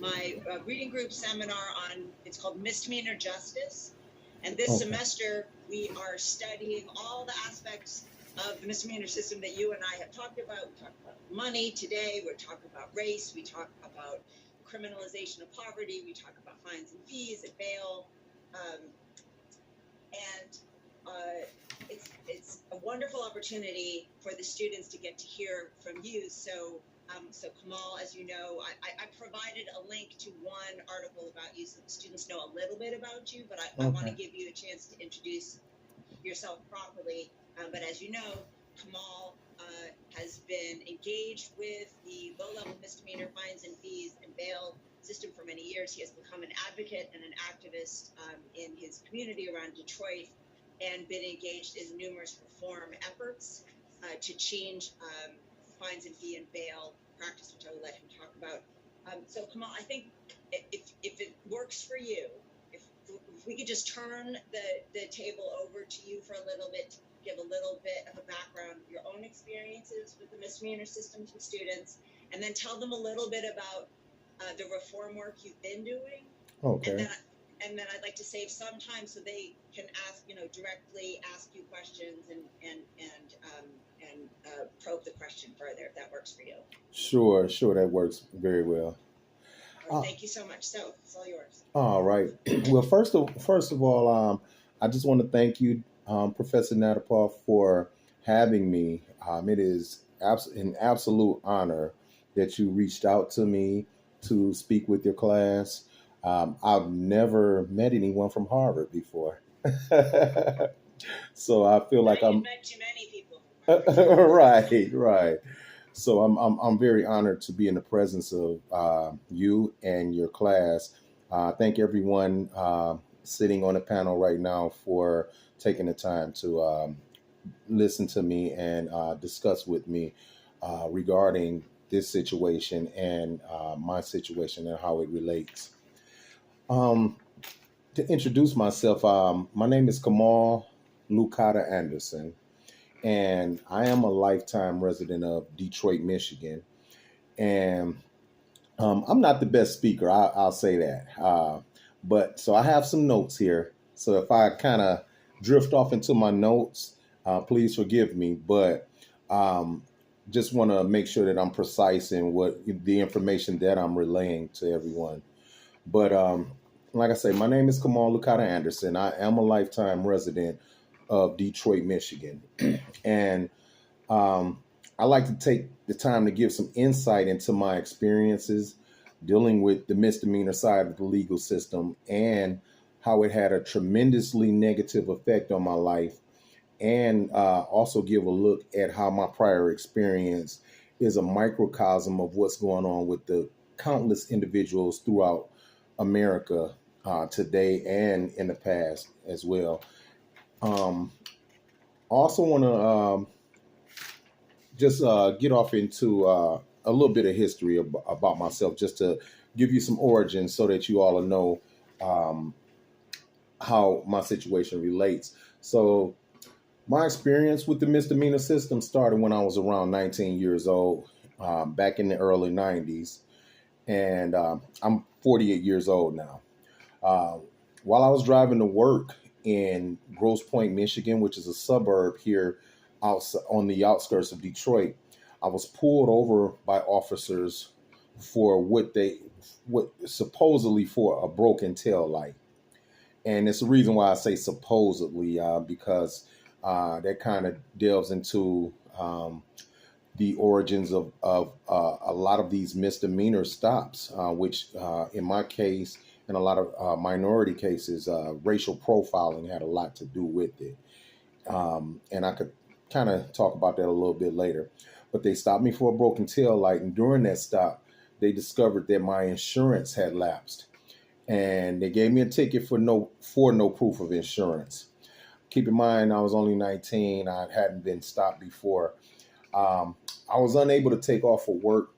my reading group seminar on, it's called Misdemeanor Justice. And this Okay. semester, we are studying all the aspects of the misdemeanor system that you and I have talked about. We talked about money today. We're talking about race. We talk about criminalization of poverty. We talk about fines and fees and bail. And it's a wonderful opportunity for the students to get to hear from you. So Kamal, as you know, I provided a link to one article about you so the students know a little bit about you, but I want to Okay. give you a chance to introduce yourself properly. But as you know, Kamal has been engaged with the low-level misdemeanor fines and fees and bail system for many years. He has become an advocate and an activist in his community around Detroit, and been engaged in numerous reform efforts to change fines and fee and bail practice, which I will let him talk about. So Kamal, I think if it works for you, if we could just turn the table over to you for a little bit, to give a little bit of a background of your own experiences with the misdemeanor system to students, and then tell them a little bit about the reform work you've been doing. Okay. And then I'd like to save some time so they can ask, directly ask you questions and probe the question further, if that works for you. Sure. Sure. That works very well. All right, thank you so much. So it's all yours. All right. Well, first of all, I just want to thank you, Professor Natapov, for having me. It is an absolute honor that you reached out to me to speak with your class. I've never met anyone from Harvard before, so I feel like You've I'm met too many people from Harvard. right, right. So I'm very honored to be in the presence of you and your class. Thank everyone sitting on the panel right now for taking the time to listen to me and discuss with me regarding this situation and my situation and how it relates. Um, to introduce myself, my name is Kamal Lucata Anderson, and I am a lifetime resident of Detroit, Michigan. And I'm not the best speaker, I'll say that. But so I have some notes here. So if I kind of drift off into my notes, please forgive me. But um, just want to make sure that I'm precise in what the information that I'm relaying to everyone. But like I say, my name is Kamal Lucata Anderson. I am a lifetime resident of Detroit, Michigan. And um, I like to take the time to give some insight into my experiences dealing with the misdemeanor side of the legal system and how it had a tremendously negative effect on my life, and also give a look at how my prior experience is a microcosm of what's going on with the countless individuals throughout America today and in the past as well. Um, I also want to just get off into a little bit of history about myself, just to give you some origins so that you all know um, how my situation relates. So, my experience with the misdemeanor system started when I was around 19 years old, back in the early 90s. And I'm 48 years old now. Uh, while I was driving to work in Grosse Pointe, Michigan, which is a suburb here on the outskirts of Detroit, I was pulled over by officers for what supposedly for a broken tail light. And it's the reason why I say supposedly, because that kind of delves into the origins of a lot of these misdemeanor stops, which in my case, in a lot of minority cases, racial profiling had a lot to do with it. And I could kind of talk about that a little bit later. But they stopped me for a broken tail light, and during that stop, they discovered that my insurance had lapsed, and they gave me a ticket for no proof of insurance. Keep in mind, I was only 19. I hadn't been stopped before. Um, I was unable to take off for work.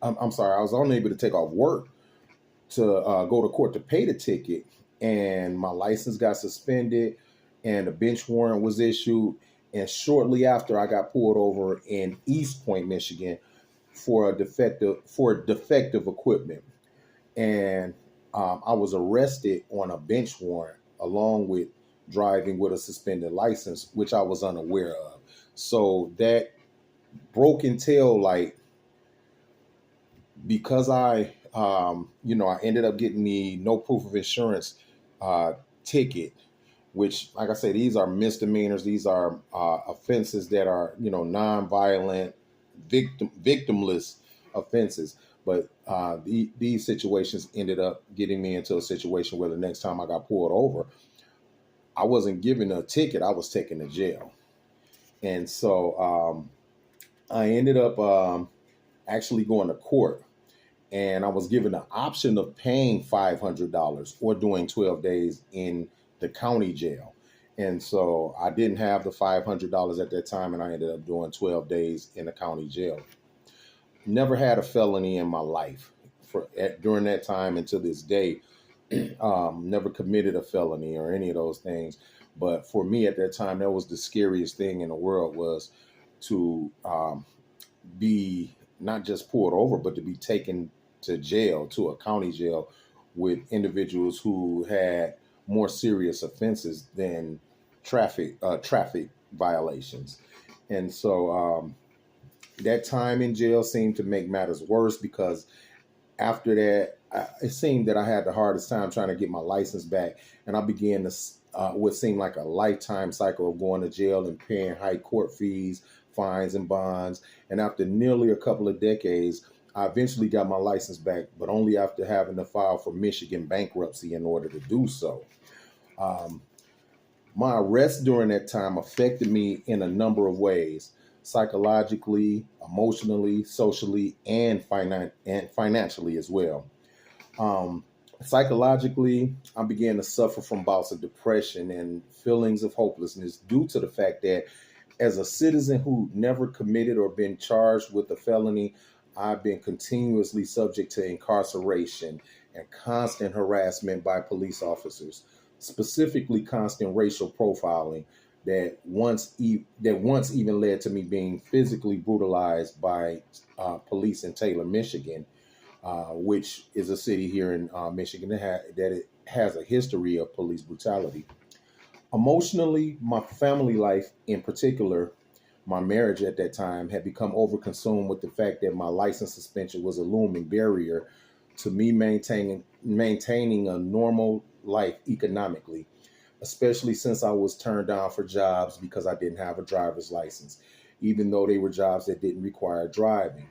I'm sorry, I was unable to take off work to go to court to pay the ticket, and my license got suspended, and a bench warrant was issued. And shortly after, I got pulled over in East Point, Michigan, for defective equipment. and I was arrested on a bench warrant along with driving with a suspended license, which I was unaware of. So that broken tail light, because I ended up getting the no proof of insurance ticket, which, like I say, these are misdemeanors. These are offenses that are, non-violent, victimless offenses. But these situations ended up getting me into a situation where the next time I got pulled over, I wasn't given a ticket. I was taken to jail. And so I ended up actually going to court, and I was given the option of paying $500 or doing 12 days in the county jail. And so I didn't have the $500 at that time, and I ended up doing 12 days in the county jail. Never had a felony in my life during that time until this day. Never committed a felony or any of those things. But for me at that time, that was the scariest thing in the world, was to be not just pulled over, but to be taken to jail, to a county jail, with individuals who had more serious offenses than traffic violations. And so that time in jail seemed to make matters worse, because after that, it seemed that I had the hardest time trying to get my license back, and I began to what seemed like a lifetime cycle of going to jail and paying high court fees, fines, and bonds. And after nearly a couple of decades, I eventually got my license back, but only after having to file for Michigan bankruptcy in order to do so. My arrest during that time affected me in a number of ways: psychologically, emotionally, socially, and financially as well. Psychologically, I began to suffer from bouts of depression and feelings of hopelessness due to the fact that, as a citizen who never committed or been charged with a felony, I've been continuously subject to incarceration and constant harassment by police officers, specifically constant racial profiling that once even led to me being physically brutalized by police in Taylor, Michigan, which is a city here in Michigan that it has a history of police brutality. Emotionally, my family life in particular, my marriage at that time, had become overconsumed with the fact that my license suspension was a looming barrier to me maintaining a normal life economically, especially since I was turned down for jobs because I didn't have a driver's license, even though they were jobs that didn't require driving.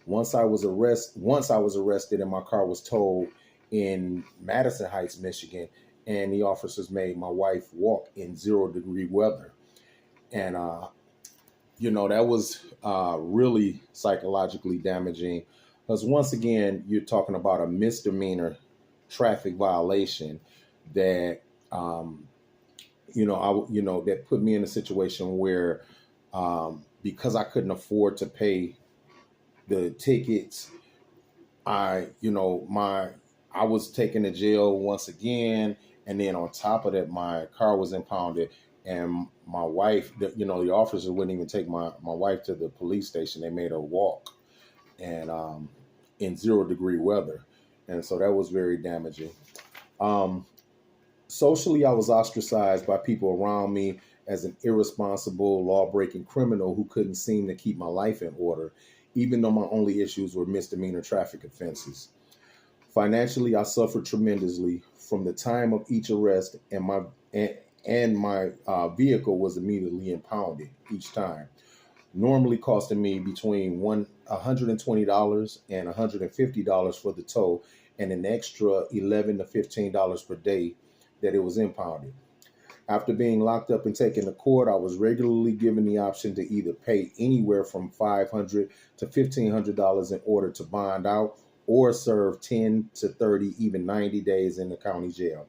Once I was arrested and my car was towed in Madison Heights, Michigan, and the officers made my wife walk in 0-degree weather. And, that was really psychologically damaging, because once again, you're talking about a misdemeanor traffic violation that, that put me in a situation where, because I couldn't afford to pay the tickets, I was taken to jail once again. And then on top of that, my car was impounded, and my wife, the officers wouldn't even take my wife to the police station. They made her walk, and in 0-degree weather. And so that was very damaging. Socially, I was ostracized by people around me as an irresponsible, law-breaking criminal who couldn't seem to keep my life in order, even though my only issues were misdemeanor traffic offenses. Financially, I suffered tremendously from the time of each arrest, and my vehicle was immediately impounded each time, normally costing me between $120 and $150 for the tow, and an extra $11 to $15 per day that it was impounded. After being locked up and taken to court, I was regularly given the option to either pay anywhere from $500 to $1,500 in order to bond out, or serve 10 to 30, even 90 days in the county jail.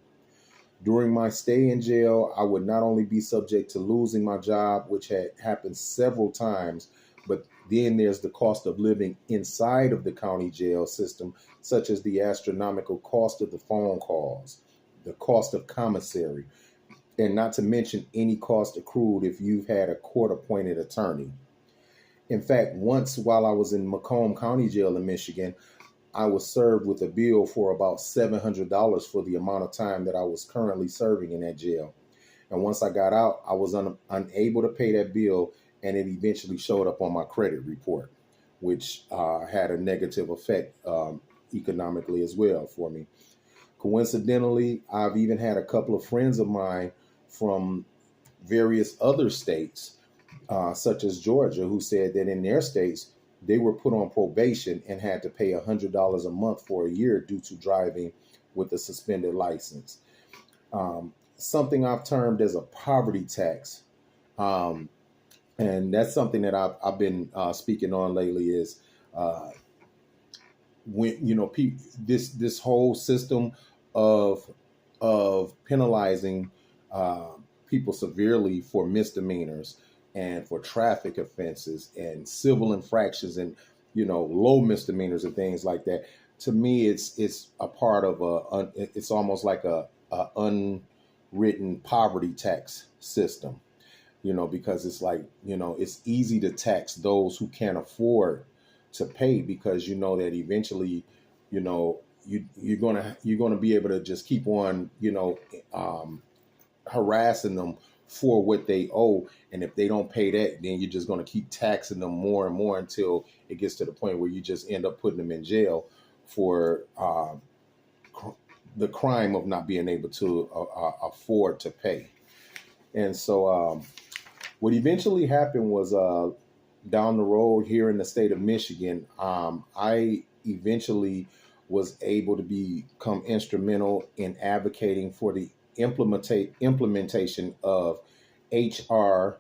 During my stay in jail, I would not only be subject to losing my job, which had happened several times, but then there's the cost of living inside of the county jail system, such as the astronomical cost of the phone calls, the cost of commissary, and not to mention any cost accrued if you've had a court-appointed attorney. In fact, once while I was in Macomb County Jail in Michigan, I was served with a bill for about $700 for the amount of time that I was currently serving in that jail. And once I got out, I was unable to pay that bill, and it eventually showed up on my credit report, which had a negative effect economically as well for me. Coincidentally, I've even had a couple of friends of mine from various other states, such as Georgia, who said that in their states, they were put on probation and had to pay $100 a month for a year due to driving with a suspended license. Something I've termed as a poverty tax. And that's something that I've been speaking on lately is when, this whole system of penalizing people severely for misdemeanors and for traffic offenses and civil infractions and low misdemeanors and things like that. To me, it's a part of it's almost like a unwritten poverty tax system. Because it's like, it's easy to tax those who can't afford to pay, because that eventually, you're gonna be able to just keep on, harassing them for what they owe. And if they don't pay that, then you're just gonna keep taxing them more and more until it gets to the point where you just end up putting them in jail for the crime of not being able to afford to pay. And so what eventually happened was down the road here in the state of Michigan, I eventually was able to become instrumental in advocating for the implementation of HR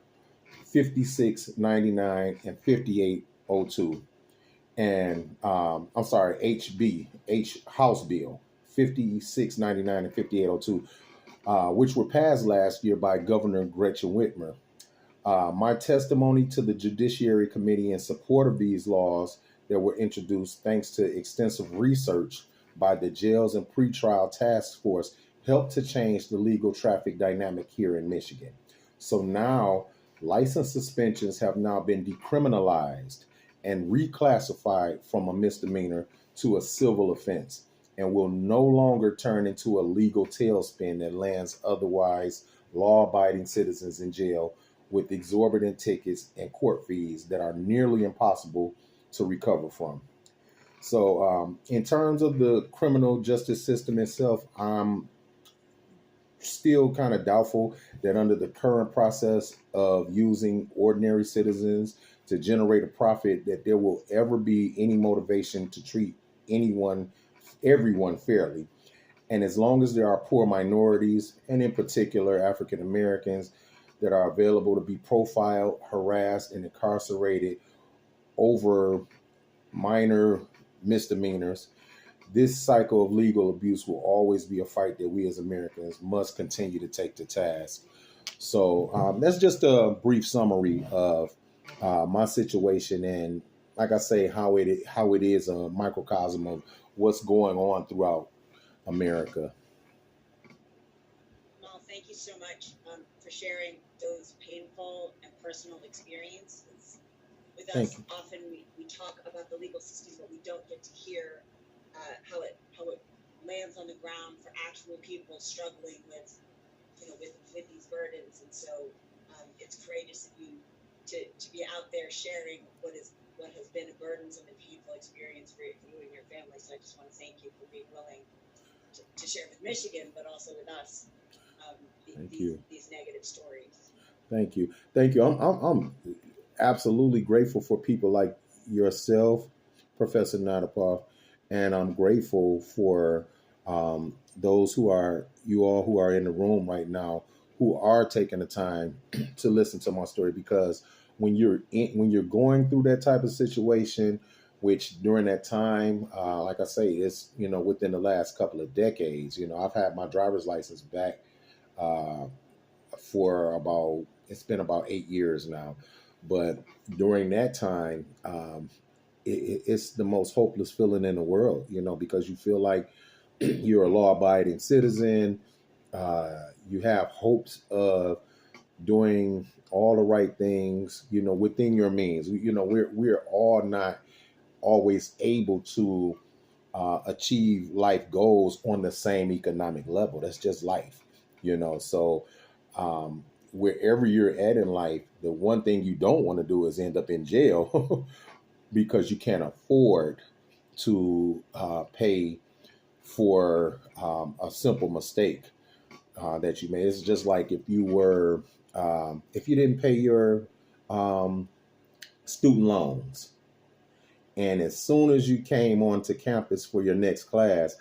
5699 and 5802. And I'm sorry, House Bill 5699 and 5802, which were passed last year by Governor Gretchen Whitmer. My testimony to the Judiciary Committee in support of these laws that were introduced, thanks to extensive research by the Jails and Pretrial Task Force, helped to change the legal traffic dynamic here in Michigan. So now, license suspensions have now been decriminalized and reclassified from a misdemeanor to a civil offense, and will no longer turn into a legal tailspin that lands otherwise law-abiding citizens in jail with exorbitant tickets and court fees that are nearly impossible to recover from. So in terms of the criminal justice system itself, I'm still kind of doubtful that under the current process of using ordinary citizens to generate a profit, that there will ever be any motivation to treat everyone fairly. And as long as there are poor minorities, and in particular African Americans, that are available to be profiled, harassed, and incarcerated over minor misdemeanors, this cycle of legal abuse will always be a fight that we as Americans must continue to take to task. So that's just a brief summary of my situation, and like I say, how it is a microcosm of what's going on throughout America. Well, thank you so much for sharing those painful and personal experiences with us. Often we talk about the legal system, but we don't get to hear how it lands on the ground for actual people struggling with these burdens. And so it's courageous of you to be out there sharing what has been a burdensome and painful experience for you and your family. So I just want to thank you for being willing to share with Michigan, but also with us. These negative stories. Thank you. I'm absolutely grateful for people like yourself, Professor Nadapoff, and I'm grateful for those who are in the room right now who are taking the time to listen to my story, because when you're going through that type of situation, which during that time, like I say, it's within the last couple of decades. I've had my driver's license back for it's been about 8 years now. But during that time, it's the most hopeless feeling in the world, because you feel like you're a law-abiding citizen. You have hopes of doing all the right things, within your means. We're all not always able to achieve life goals on the same economic level. That's just life, you know. So wherever you're at in life, the one thing you don't want to do is end up in jail because you can't afford to pay for a simple mistake that you made. It's just like if you were, if you didn't pay your um, student loans, and as soon as you came onto campus for your next class,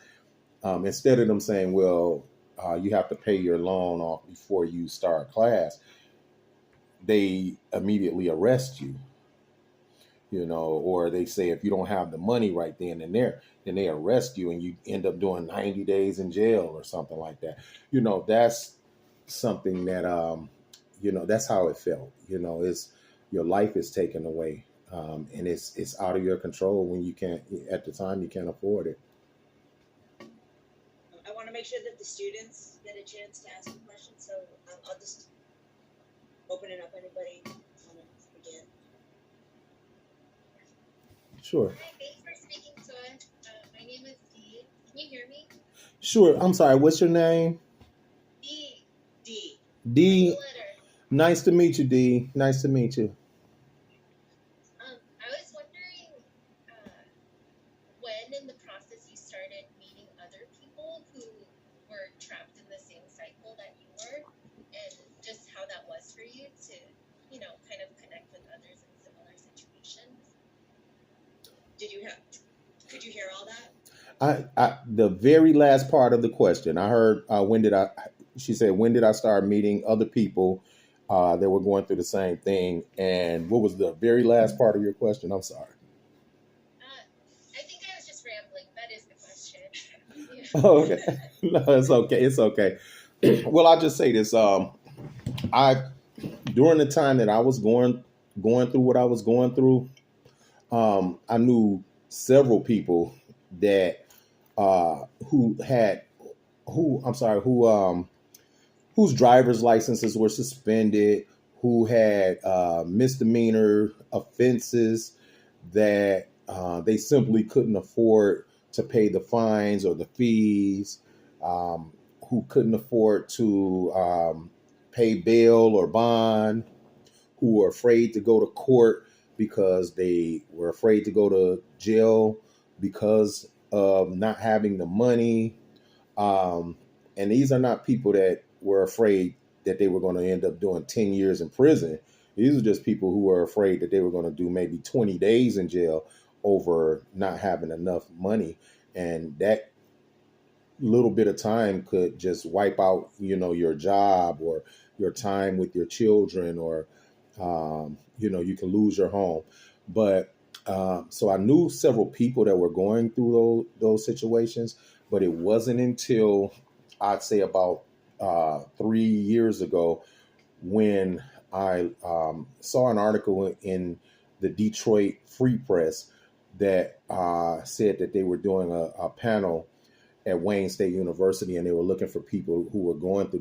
instead of them saying, well, you have to pay your loan off before you start class, they immediately arrest you, you know, or they say if you don't have the money right then and there, then they arrest you and you end up doing 90 days in jail or something like that. You know, that's something that, you know, that's how it felt. You know, it's your life is taken away, and it's out of your control when you can't, at the time, you can't afford it. I want to make sure that the students get a chance to ask a question, so I'll just open it up. Anybody want to begin? Sure. Hi, thanks for speaking to us. My name is Dee. Can you hear me? Sure. I'm sorry. What's your name? Dee. D. Like the D. letter. Nice to meet you, D. Nice to meet you. I was wondering when in the process you started meeting other people who were trapped in the same cycle that you were, and just how that was for you to, you know, kind of connect with others in similar situations. Could you hear all that? The very last part of the question, I heard, she said, when did I start meeting other people that were going through the same thing? And what was the very last part of your question? I'm sorry. I think I was just rambling. That is the question. Yeah. Oh, okay. No, it's okay. It's okay. Well, I'll just say this. During the time that I was going through what I was going through, I knew several people that who had who I'm sorry whose driver's licenses were suspended, who had misdemeanor offenses that they simply couldn't afford to pay the fines or the fees, who couldn't afford to pay bail or bond, who were afraid to go to court because they were afraid to go to jail because of not having the money. And these are not people that were afraid that they were going to end up doing 10 years in prison. These are just people who were afraid that they were going to do maybe 20 days in jail over not having enough money. And that little bit of time could just wipe out, you know, your job or your time with your children, or, you know, you can lose your home. But so I knew several people that were going through those situations, but it wasn't until I'd say about 3 years ago when I saw an article in the Detroit Free Press that said that they were doing a panel at Wayne State University, and they were looking for people who were going through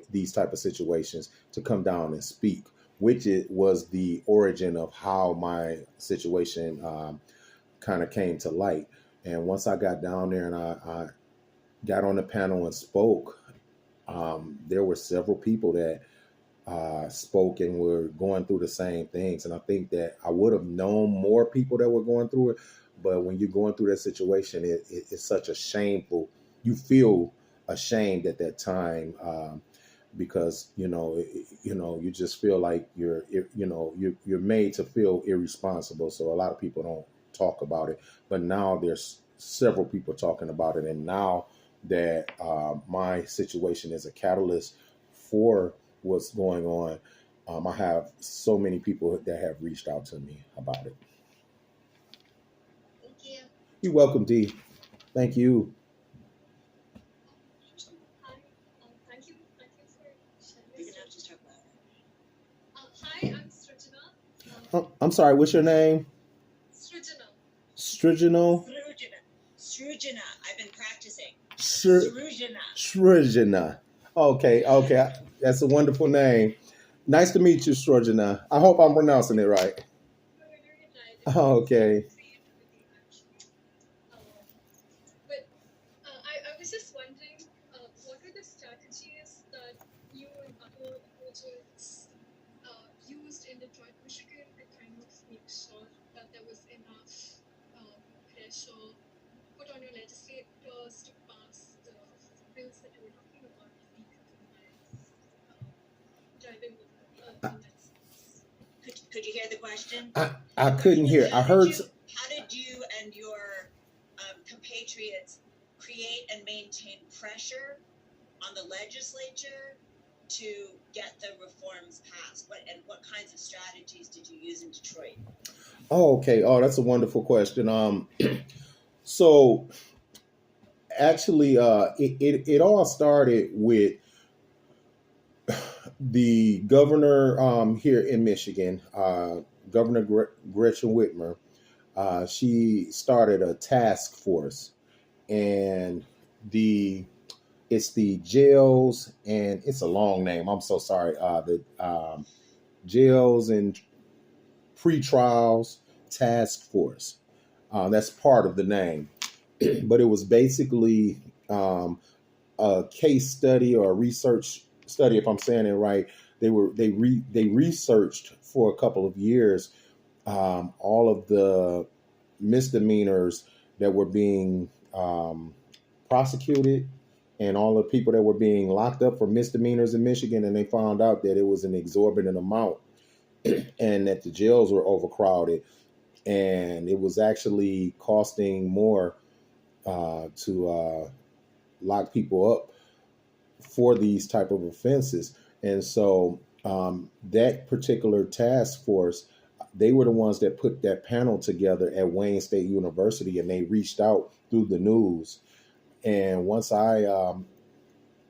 these type of situations to come down and speak, which it was the origin of how my situation kind of came to light. And once I got down there and I got on the panel and spoke, there were several people that spoke and were going through the same things. And I think that I would have known more people that were going through it. But when you're going through that situation, it's such a shameful, you feel ashamed at that time, because, you know, you just feel like you're made to feel irresponsible. So a lot of people don't talk about it, but now there's several people talking about it. And now that my situation is a catalyst for what's going on, I have so many people that have reached out to me about it. Thank you. You're welcome, D. Thank you. Hi. Thank you for sharing You your can just talk about it. Hi, I'm Srijana. I'm sorry, what's your name? Srijana. Striginal? Srujana. I've been practicing. Shr- Srujana. Shrujana. Okay. That's a wonderful name. Nice to meet you, Shrujana. I hope I'm pronouncing it right. You're doing it right. Okay. was used in Detroit, Michigan, and kind of make sure that there was enough pressure put on your legislators to pass the bills that you were talking about to decriminalize driving in that sense. Could you hear the question? I couldn't hear. I heard. How did you and your compatriots create and maintain pressure on the legislature to get the reforms passed? What kinds of strategies did you use in Detroit? Oh, okay. Oh, that's a wonderful question. So actually, it all started with the governor here in Michigan, Governor Gretchen Whitmer. She started a task force, and it's the jails, and it's a long name. I'm so sorry. The jails and pretrials task force. That's part of the name, but it was basically a case study or a research study, if I'm saying it right. They researched for a couple of years all of the misdemeanors that were being prosecuted and all the people that were being locked up for misdemeanors in Michigan, and they found out that it was an exorbitant amount and that the jails were overcrowded, and it was actually costing more to lock people up for these type of offenses. And so that particular task force, they were the ones that put that panel together at Wayne State University, and they reached out through the news. And once I got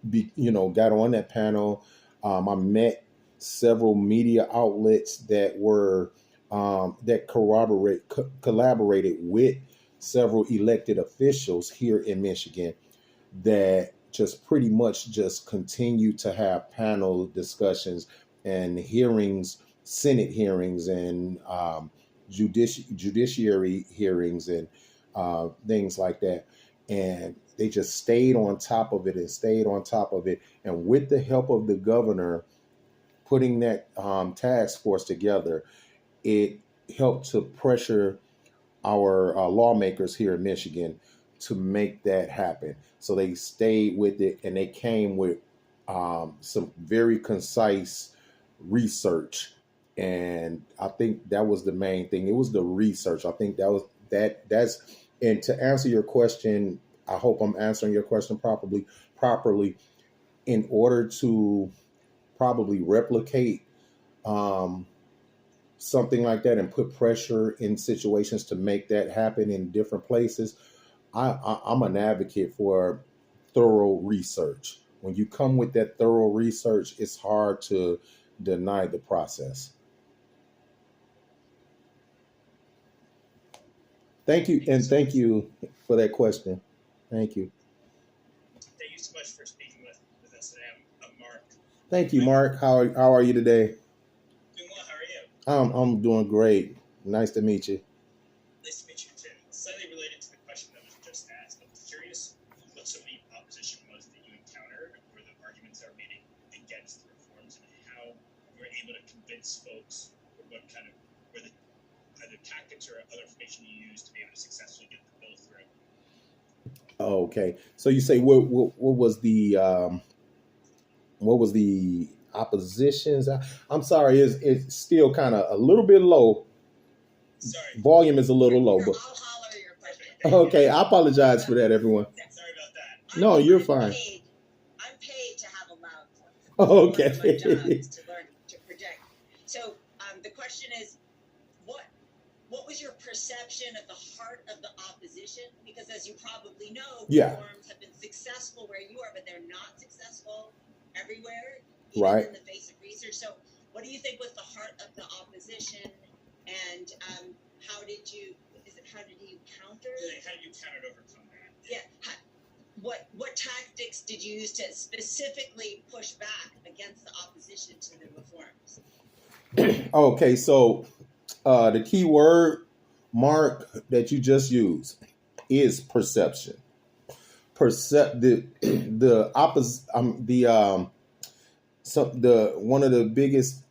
on that panel, I met several media outlets that were that collaborated with several elected officials here in Michigan that just pretty much just continue to have panel discussions and hearings, Senate hearings, and judiciary hearings, and things like that. And they just stayed on top of it and stayed on top of it. And with the help of the governor putting that task force together, it helped to pressure our lawmakers here in Michigan to make that happen. So they stayed with it, and they came with some very concise research. And I think that was the main thing. It was the research. I think that's, and to answer your question, I hope I'm answering your question properly. In order to probably replicate something like that and put pressure in situations to make that happen in different places, I'm an advocate for thorough research. When you come with that thorough research, it's hard to deny the process. Thank you, and thank you for that question. Thank you. Thank you so much for speaking with us today. I'm Mark. Thank you, Mark. How are you today? Doing well. How are you? I'm doing great. Nice to meet you. Nice to meet you too. Slightly related to the question that was just asked, I'm curious what some of the opposition was that you encountered, or the arguments that were made against the reforms, and how you were able to convince folks, or what kind of were the either tactics or other information you used to be able to successfully get the bill through. Okay, so you say what was the oppositions? I'm sorry, it's still kind of a little bit low. Sorry. Volume is a little low, but I'll holler your question. okay, I apologize for that, everyone. Sorry about that. No, you're fine. I'm paid to have a loud voice. Okay. One of my jobs is to learn to project. So the question is, what was your perception at the heart of the opposition? Because as you probably know, reforms have been successful where you are, but they're not successful everywhere, even in the face of research. So what do you think was the heart of the opposition, and how did you counter? How did you counter to overcome that? Yeah. What tactics did you use to specifically push back against the opposition to the reforms? Okay, so the key word, Mark, that you just used is perception. the one of the biggest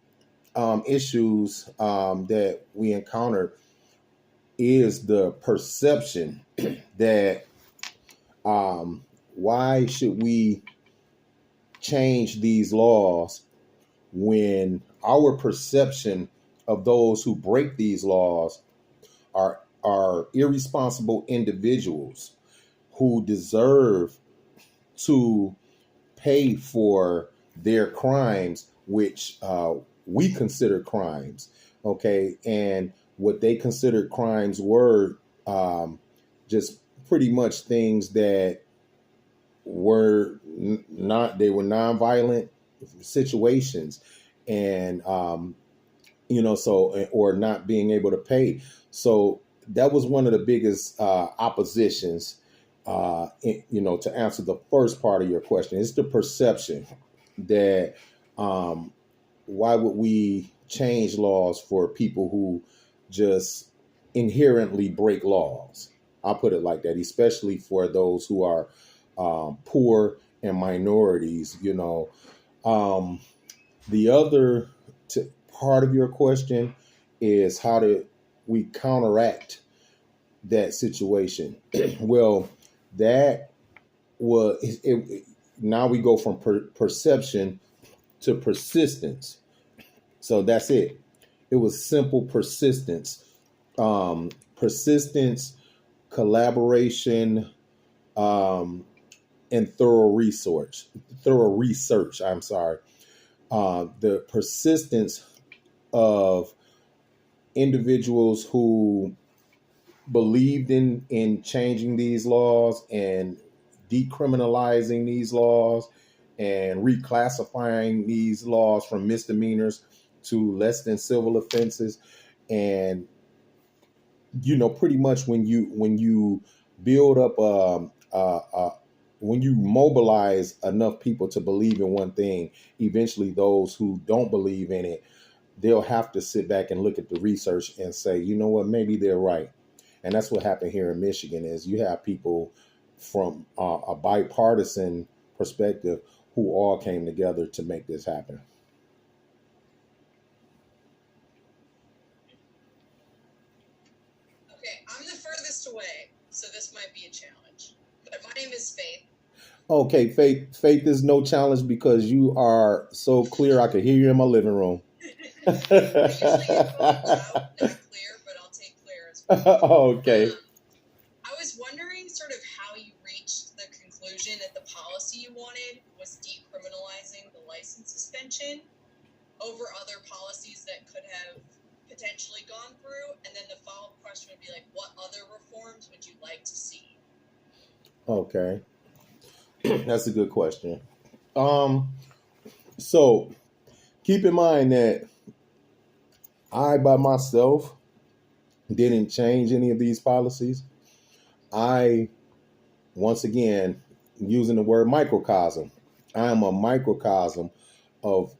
issues that we encounter is the perception that why should we change these laws when our perception of those who break these laws are irresponsible individuals who deserve to pay for their crimes, which we consider crimes, okay? And what they considered crimes were just pretty much things that were they were nonviolent situations, and or not being able to pay. So that was one of the biggest oppositions. To answer the first part of your question, it's the perception that why would we change laws for people who just inherently break laws? I'll put it like that, especially for those who are poor and minorities. The other part of your question is how do we counteract that situation? Well, that was now we go from perception to persistence. So that's it. It was simple persistence, collaboration, and thorough research. I'm sorry. The persistence of individuals who believed in changing these laws and decriminalizing these laws and reclassifying these laws from misdemeanors to less than civil offenses. And pretty much when you build up when you mobilize enough people to believe in one thing, eventually those who don't believe in it, they'll have to sit back and look at the research and say, you know what, maybe they're right. And that's what happened here in Michigan is you have people from a bipartisan perspective who all came together to make this happen. Okay, I'm the furthest away, so this might be a challenge. But my name is Faith. Okay, Faith is no challenge because you are so clear. I could hear you in my living room. I usually get loud, not clear, but I'll take clear as well. Okay. I was wondering sort of how you reached the conclusion that the policy you wanted was decriminalizing the license suspension over other policies that could have potentially gone through. And then the follow-up question would be like, what other reforms would you like to see? Okay. That's a good question. So keep in mind that I, by myself, didn't change any of these policies. I, once again, using the word microcosm, I am a microcosm of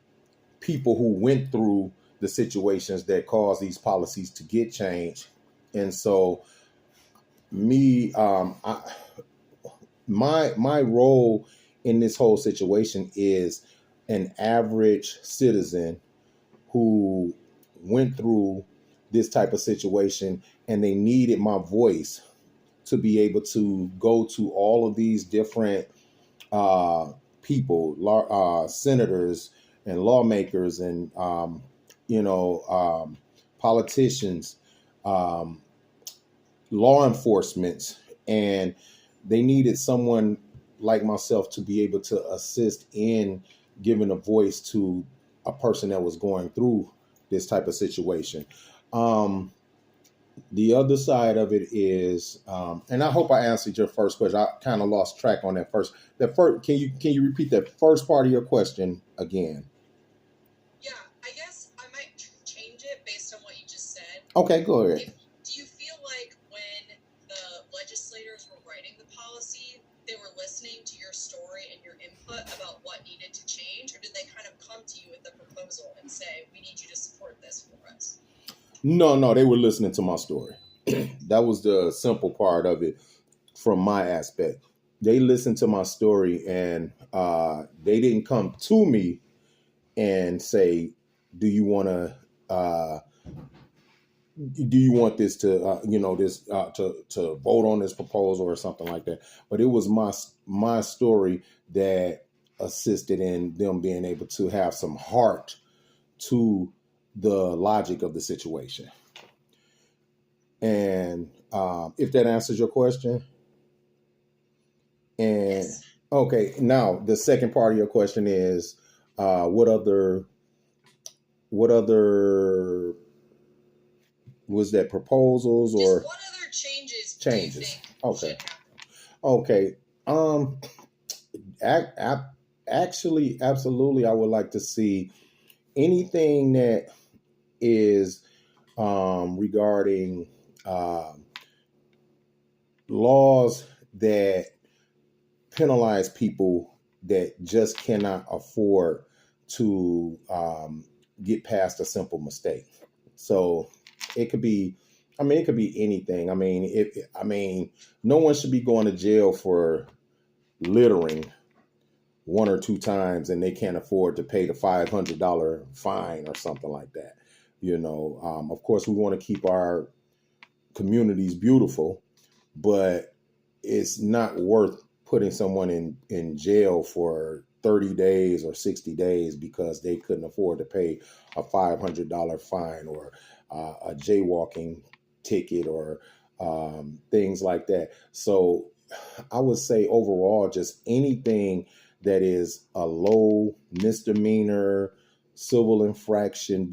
people who went through the situations that caused these policies to get changed. And so my role in this whole situation is an average citizen who went through this type of situation, and they needed my voice to be able to go to all of these different people, senators and lawmakers and politicians, law enforcement, and they needed someone like myself to be able to assist in giving a voice to a person that was going through this type of situation. The other side of it is, and I hope I answered your first question. I kind of lost track on that first. Can you repeat that first part of your question again? Yeah, I guess I might change it based on what you just said. Okay, go ahead. Do you feel like when the legislators were writing the policy, they were listening to your story and your input about what needed to change, or did they kind of come to you with a proposal and say, we need you to support this for us? No, they were listening to my story. That was the simple part of it from my aspect. They listened to my story, and they didn't come to me. and say, do you want this to to vote on this proposal or something like that? But it was my story that assisted in them being able to have some heart to the logic of the situation. And if that answers your question. And Yes. okay, now the second part of your question is what other was that, proposals or Just what other changes do changes? you think Okay. should happen? Okay. Actually, absolutely, I would like to see anything that is regarding laws that penalize people that just cannot afford to get past a simple mistake. So it could be, it could be anything. No one should be going to jail for littering one or two times and they can't afford to pay the $500 fine or something like that. Of course, we want to keep our communities beautiful, but it's not worth putting someone in jail for 30 days or 60 days because they couldn't afford to pay a $500 fine or a jaywalking ticket or things like that. So I would say overall, just anything that is a low misdemeanor civil infraction